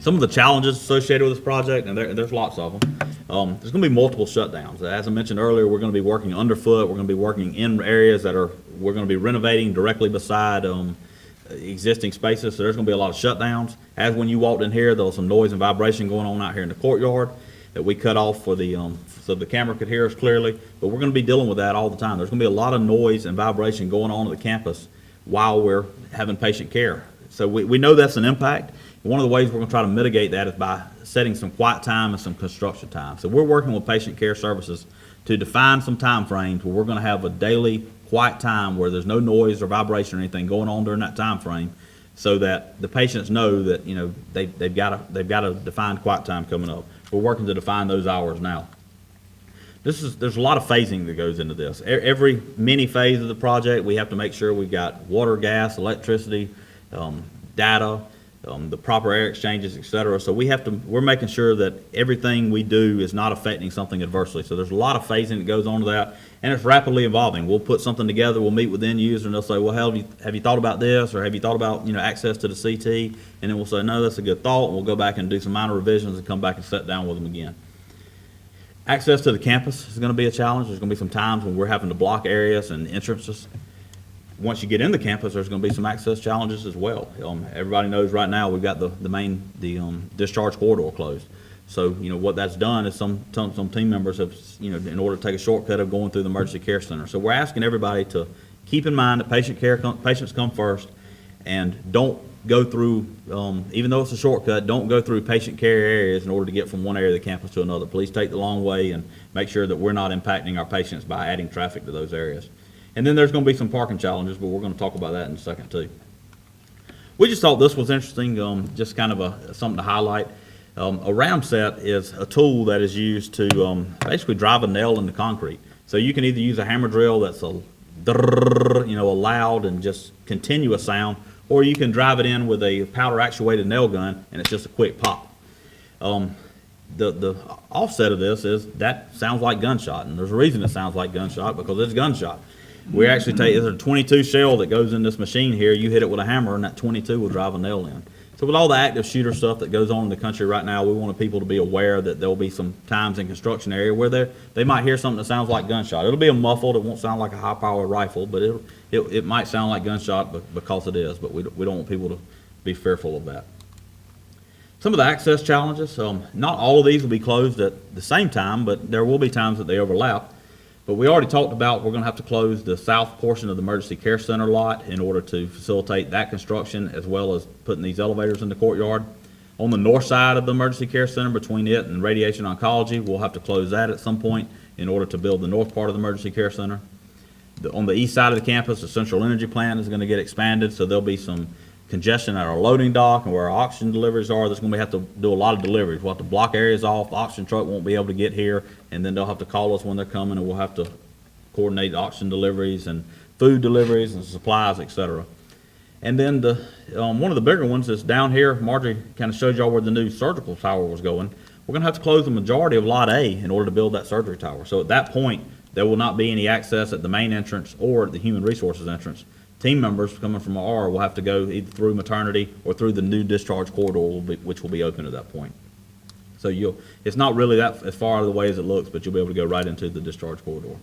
Some of the challenges associated with this project, and there's lots of them. There's going to be multiple shutdowns. As I mentioned earlier, we're going to be working underfoot. We're going to be working in areas we're going to be renovating directly beside existing spaces. So there's going to be a lot of shutdowns. As when you walked in here, there was some noise and vibration going on out here in the courtyard that we cut off for so the camera could hear us clearly. But we're going to be dealing with that all the time. There's going to be a lot of noise and vibration going on at the campus while we're having patient care. So we know that's an impact. One of the ways we're going to try to mitigate that is by setting some quiet time and some construction time. So we're working with patient care services to define some time frames where we're going to have a daily quiet time where there's no noise or vibration or anything going on during that time frame, so that the patients know that they've got a defined quiet time coming up. We're working to define those hours now. There's a lot of phasing that goes into this. Every mini phase of the project, we have to make sure we've got water, gas, electricity, data, the proper air exchanges, et cetera. So we're making sure that everything we do is not affecting something adversely. So there's a lot of phasing that goes on to that, and it's rapidly evolving. We'll put something together, we'll meet with the end user, and they'll say, well, have you thought about this, or have you thought about access to the CT? And then we'll say, no, that's a good thought, and we'll go back and do some minor revisions and come back and sit down with them again. Access to the campus is going to be a challenge. There's going to be some times when we're having to block areas and entrances. Once you get in the campus, there's going to be some access challenges as well. Everybody knows right now we've got the main discharge corridor closed. So what that's done is some team members have in order to take a shortcut of going through the emergency care center. So we're asking everybody to keep in mind that patients come first, and don't go through even though it's a shortcut, don't go through patient care areas in order to get from one area of the campus to another. Please take the long way and make sure that we're not impacting our patients by adding traffic to those areas. And then there's going to be some parking challenges, but we're going to talk about that in a second too. We just thought this was interesting, just kind of something to highlight. A round set is a tool that is used to basically drive a nail into concrete. So you can either use a hammer drill that's a loud and just continuous sound, or you can drive it in with a powder actuated nail gun and it's just a quick pop. The offset of this is that sounds like gunshot, and there's a reason it sounds like gunshot, because it's gunshot. We actually there's a 22 shell that goes in this machine here. You hit it with a hammer and that 22 will drive a nail in. So with all the active shooter stuff that goes on in the country right now, we wanted people to be aware that there will be some times in construction area where they might hear something that sounds like gunshot. It'll be a muffled, it won't sound like a high-powered rifle, but it might sound like gunshot because it is, but we don't want people to be fearful of that. Some of the access challenges, not all of these will be closed at the same time, but there will be times that they overlap. But we already talked about we're going to have to close the south portion of the emergency care center lot in order to facilitate that construction, as well as putting these elevators in the courtyard. On the north side of the emergency care center, between it and radiation oncology, we'll have to close that at some point in order to build the north part of the emergency care center. On the east side of the campus, the central energy plant is going to get expanded, so there'll be some congestion at our loading dock and where our oxygen deliveries are. There's going to have to do a lot of deliveries. We'll have to block areas off. The oxygen truck won't be able to get here, and then they'll have to call us when they're coming, and we'll have to coordinate oxygen deliveries and food deliveries and supplies, etc. And then one of the bigger ones is down here. Marjorie kind of showed y'all where the new surgical tower was going. We're going to have to close the majority of Lot A in order to build that surgery tower. So at that point, there will not be any access at the main entrance or at the human resources entrance. Team members coming from R will have to go either through maternity or through the new discharge corridor, which will be open at that point. So it's not really that as far out of the way as it looks, but you'll be able to go right into the discharge corridor.